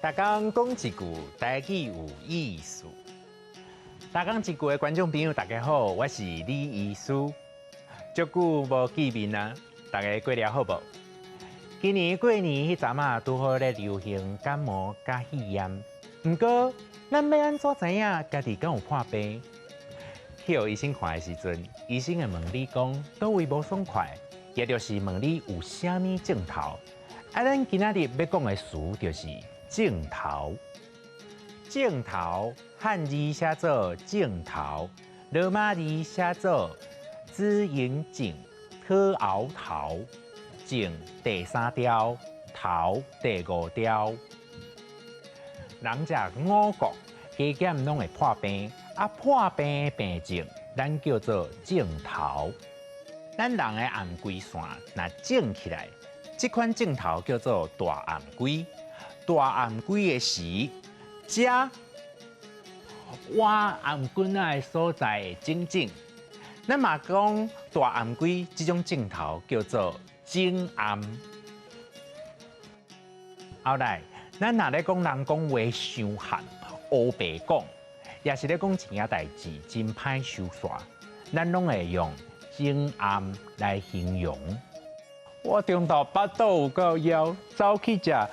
大家讲一句台语有意思。大家一句的观众朋友，大家好，我是李医师。足久无见面啊，大家过了好无？今年过年迄阵啊，拄好咧流行感冒加肺炎。不过，咱要安怎知影家己敢有破病？去医生看的时阵，医生会问你讲倒位无爽快，也就是问你有啥物症头。咱今仔日要讲的词就是症头。症头汉字写做症头，罗马字写做子引颈，讨熬头，颈第三条，头第五条。人食五谷，加减拢会破病，破病的病症，咱叫做症头。咱人的颔龟线若肿起来，这款症头叫做大颔龟。大颔龟的时，遮挖颔棍仔的所在会肿肿。咱嘛讲大颔龟这种症头叫做颈颔。后来，咱若咧讲人讲话伤寒、乌白讲，也是咧讲一件代志真歹收煞，咱拢会用颈颔来形容。我中昼巴肚有够枵，走去食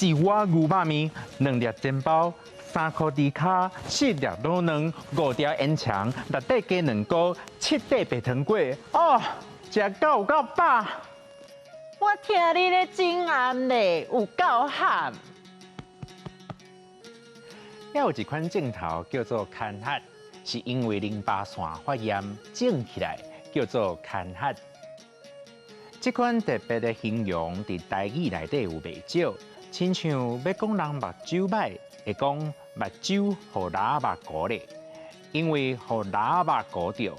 一碗牛肉面，2粒煎包，3颗猪脚，4粒卤卵，5条烟肠，6块鸡卵糕，7块白糖粿。哦，食到有够饱！我听你咧颈颔咧，有够喊。还有一款症头叫做干咳，是因为淋巴腺发炎肿起来，叫做干咳。这款特别的形容伫台语内底有袂少，亲像要讲人目睭歹，会讲目睭互拉目糊咧，因为互拉目糊着，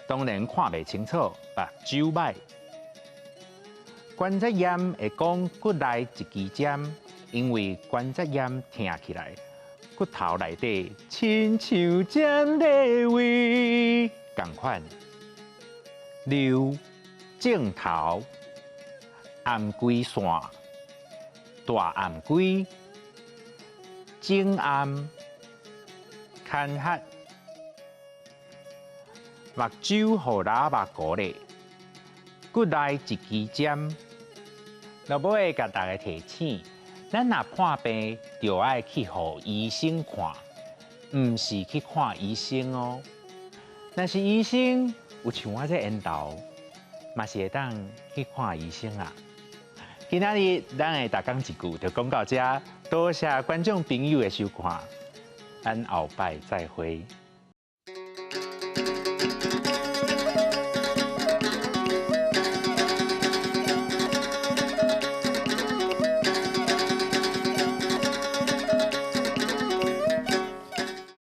当然看袂清楚，目睭歹。关节炎会讲骨内一支针，因为关节炎疼起来，骨头内底亲像针在位，同款。症头、颔龟线、大颔龟、颈颔、干咳、目睭互拉目糊咧，骨内一支针。落尾甲大家提醒，咱若破病，就爱去互医生看，唔是去看医生哦。若是医生有像我这缘投，嘛是会当去看医生啊。今仔日咱的大讲一句就讲到这，多谢观众朋友的收看，咱后摆再会。